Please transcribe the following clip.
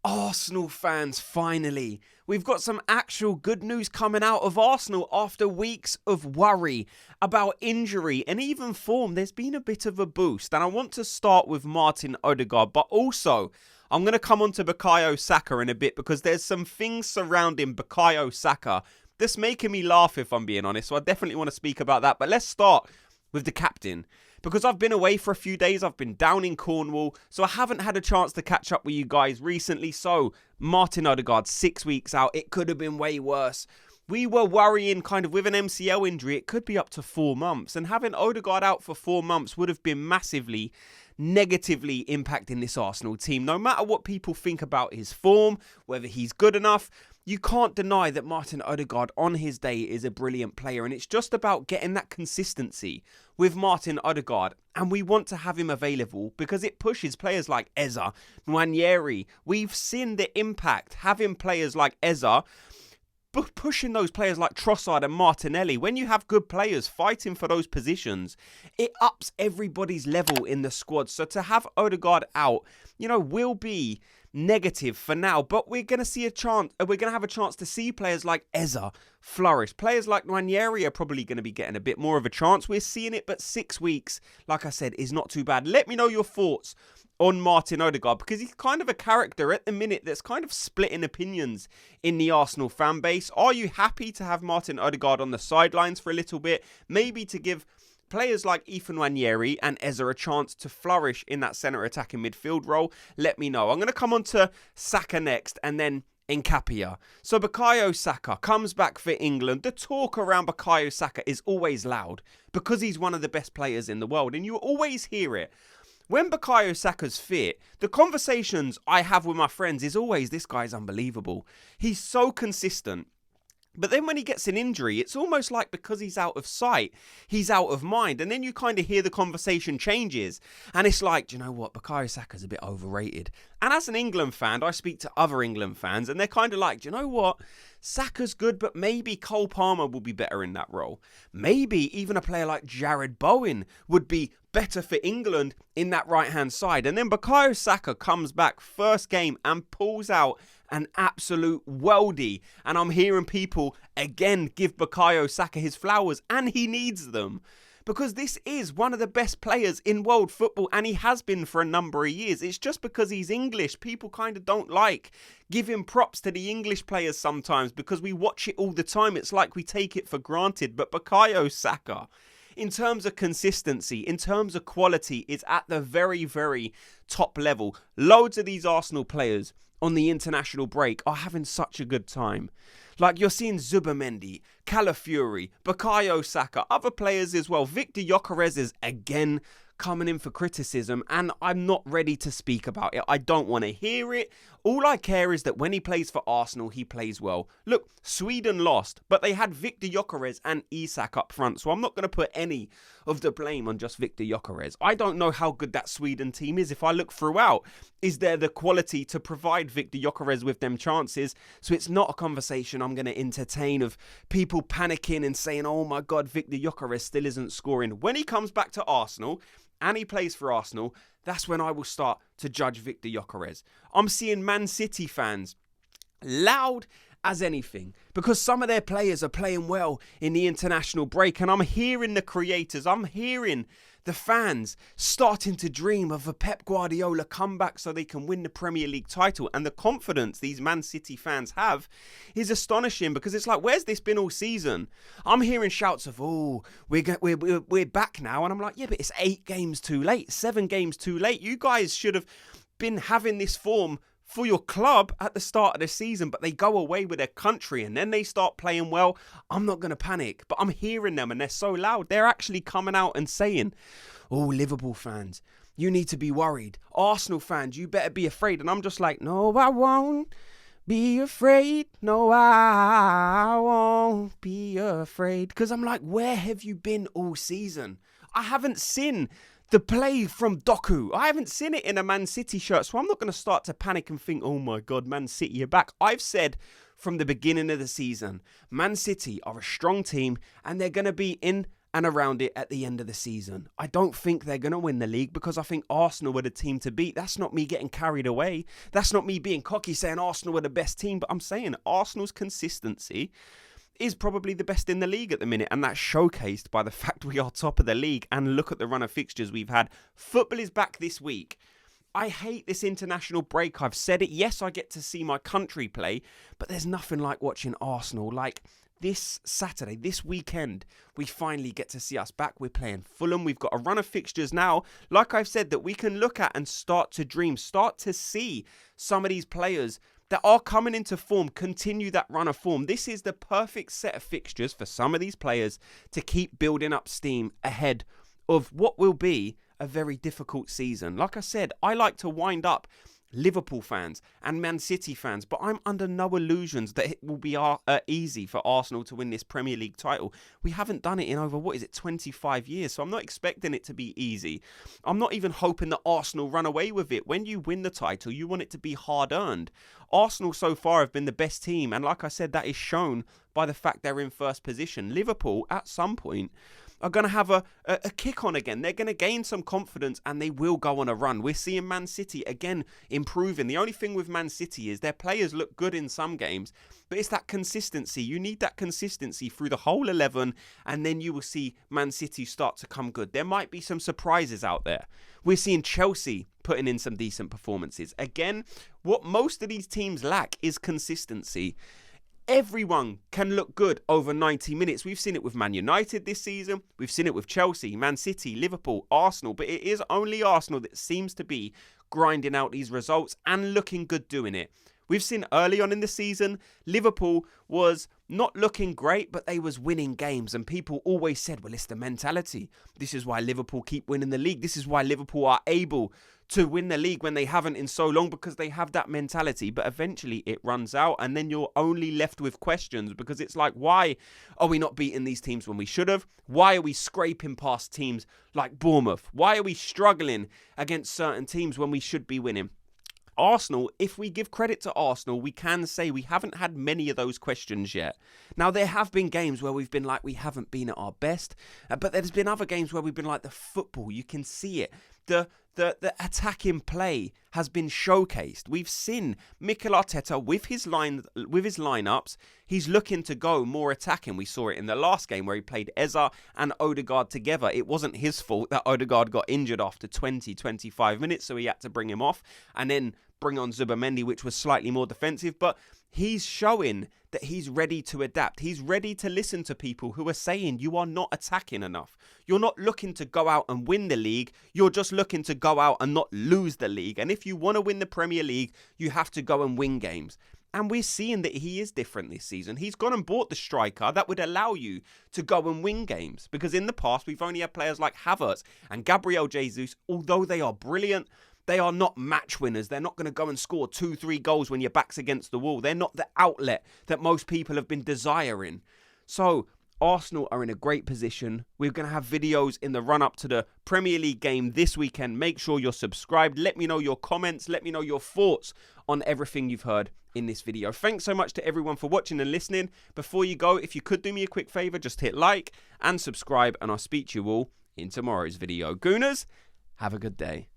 Arsenal fans, finally. We've got some actual good news coming out of Arsenal after weeks of worry about injury and even form. There's been a bit of a boost, and I want to start with Martin Ødegaard, but also I'm going to come on to Bukayo Saka in a bit because there's some things surrounding Bukayo Saka that's making me laugh, if I'm being honest, so I definitely want to speak about that. But let's start with the captain. Because I've been away for a few days, I've been down in Cornwall, so I haven't had a chance to catch up with you guys recently. So, Martin Ødegaard, 6 weeks out, it could have been way worse. We were worrying kind of with an MCL injury, it could be up to 4 months. And having Ødegaard out for 4 months would have been massively negatively impacting this Arsenal team. No matter what people think about his form, whether he's good enough, you can't deny that Martin Ødegaard on his day is a brilliant player, and it's just about getting that consistency with Martin Ødegaard, and we want to have him available because it pushes players like Eze, Nwaneri. We've seen the impact having players like Eze pushing those players like Trossard and Martinelli. When you have good players fighting for those positions, it ups everybody's level in the squad. So to have Ødegaard out, will be negative for now, but we're going to see have a chance to see players like Eze flourish. Players like Nwaneri are probably going to be getting a bit more of a chance. We're seeing it, but 6 weeks, like I said, is not too bad. Let me know your thoughts on Martin Ødegaard, because he's kind of a character at the minute that's kind of splitting opinions in the Arsenal fan base. Are you happy to have Martin Ødegaard on the sidelines for a little bit? Maybe to give players like Nwaneri and Eze a chance to flourish in that centre attacking midfield role? Let me know. I'm going to come on to Saka next and then Nketiah. So Bukayo Saka comes back for England. The talk around Bukayo Saka is always loud because he's one of the best players in the world, and you always hear it. When Bukayo Saka's fit, the conversations I have with my friends is always, this guy's unbelievable. He's so consistent. But then when he gets an injury, it's almost like because he's out of sight, he's out of mind. And then you kind of hear the conversation changes. And it's like, do you know what? Bukayo Saka's a bit overrated. And as an England fan, I speak to other England fans, and they're kind of like, do you know what? Saka's good, but maybe Cole Palmer will be better in that role. Maybe even a player like Jared Bowen would be better for England in that right-hand side. And then Bukayo Saka comes back first game and pulls out an absolute worldie. And I'm hearing people again give Bukayo Saka his flowers, and he needs them. Because this is one of the best players in world football, and he has been for a number of years. It's just because he's English, people kind of don't like giving props to the English players sometimes because we watch it all the time. It's like we take it for granted. But Bukayo Saka, in terms of consistency, in terms of quality, is at the very, very top level. Loads of these Arsenal players on the international break are having such a good time. Like you're seeing Zubimendi, Calafiori, Bukayo Saka, other players as well. Viktor Gyökeres is again coming in for criticism, and I'm not ready to speak about it. I don't want to hear it. All I care is that when he plays for Arsenal, he plays well. Look, Sweden lost, but they had Viktor Gyökeres and Isak up front, so I'm not going to put any of the blame on just Viktor Gyökeres. I don't know how good that Sweden team is. If I look throughout, is there the quality to provide Viktor Gyökeres with them chances? So it's not a conversation I'm going to entertain of people panicking and saying, oh my God, Viktor Gyökeres still isn't scoring. When he comes back to Arsenal and he plays for Arsenal, that's when I will start to judge Viktor Gyökeres. I'm seeing Man City fans loud as anything because some of their players are playing well in the international break, and I'm hearing the creators, I'm hearing the fans starting to dream of a Pep Guardiola comeback so they can win the Premier League title. And the confidence these Man City fans have is astonishing because it's like, where's this been all season? I'm hearing shouts of, oh, we're back now. And I'm like, yeah, but it's 8 games too late, 7 games too late. You guys should have been having this form for your club at the start of the season, but they go away with their country and then they start playing well. I'm not going to panic, but I'm hearing them and they're so loud. They're actually coming out and saying, oh, Liverpool fans, you need to be worried. Arsenal fans, you better be afraid. And I'm just like, no, I won't be afraid. No, I won't be afraid. Because I'm like, where have you been all season? I haven't seen the play from Doku. I haven't seen it in a Man City shirt, so I'm not going to start to panic and think, oh my God, Man City are back. I've said from the beginning of the season, Man City are a strong team and they're going to be in and around it at the end of the season. I don't think they're going to win the league because I think Arsenal were the team to beat. That's not me getting carried away. That's not me being cocky saying Arsenal were the best team, but I'm saying Arsenal's consistency is probably the best in the league at the minute, and that's showcased by the fact we are top of the league. And look at the run of fixtures we've had. Football is back this week. I hate this international break. I've said it. Yes, I get to see my country play, but there's nothing like watching Arsenal. Like this Saturday, this weekend, we finally get to see us back. We're playing Fulham. We've got a run of fixtures now, like I've said, that we can look at and start to dream, start to see some of these players that are coming into form continue that run of form. This is the perfect set of fixtures for some of these players to keep building up steam ahead of what will be a very difficult season. Like I said, I like to wind up Liverpool fans and Man City fans, but I'm under no illusions that it will be easy for Arsenal to win this Premier League title. We haven't done it in over, 25 years, so I'm not expecting it to be easy. I'm not even hoping that Arsenal run away with it. When you win the title, you want it to be hard-earned. Arsenal so far have been the best team, and like I said, that is shown by the fact they're in first position. Liverpool, at some point, are going to have a kick on again. They're going to gain some confidence and they will go on a run. We're seeing Man City again improving. The only thing with Man City is their players look good in some games, but it's that consistency. You need that consistency through the whole 11 and then you will see Man City start to come good. There might be some surprises out there. We're seeing Chelsea putting in some decent performances. Again, what most of these teams lack is consistency. Everyone can look good over 90 minutes. We've seen it with Man United this season. We've seen it with Chelsea, Man City, Liverpool, Arsenal. But it is only Arsenal that seems to be grinding out these results and looking good doing it. We've seen early on in the season, Liverpool was not looking great, but they was winning games. And people always said, well, it's the mentality. This is why Liverpool keep winning the league. This is why Liverpool are able to win the league when they haven't in so long, because they have that mentality. But eventually it runs out and then you're only left with questions, because it's like, why are we not beating these teams when we should have? Why are we scraping past teams like Bournemouth? Why are we struggling against certain teams when we should be winning? Arsenal, if we give credit to Arsenal, we can say we haven't had many of those questions yet. Now, there have been games where we've been like, we haven't been at our best, but there's been other games where we've been like, the football, you can see it. The attacking play has been showcased. We've seen Mikel Arteta with his lineups. He's looking to go more attacking. We saw it in the last game where he played Eza and Odegaard together. It wasn't his fault that Odegaard got injured after 20-25 minutes, so he had to bring him off and then bring on Zubimendi, which was slightly more defensive. But he's showing that he's ready to adapt. He's ready to listen to people who are saying you are not attacking enough. You're not looking to go out and win the league. You're just looking to go out and not lose the league. And if you want to win the Premier League, you have to go and win games. And we're seeing that he is different this season. He's gone and bought the striker that would allow you to go and win games. Because in the past, we've only had players like Havertz and Gabriel Jesus, although they are brilliant, they are not match winners. They're not going to go and score 2-3 goals when your back's against the wall. They're not the outlet that most people have been desiring. So Arsenal are in a great position. We're going to have videos in the run-up to the Premier League game this weekend. Make sure you're subscribed. Let me know your comments. Let me know your thoughts on everything you've heard in this video. Thanks so much to everyone for watching and listening. Before you go, if you could do me a quick favour, just hit like and subscribe, and I'll speak to you all in tomorrow's video. Gooners, have a good day.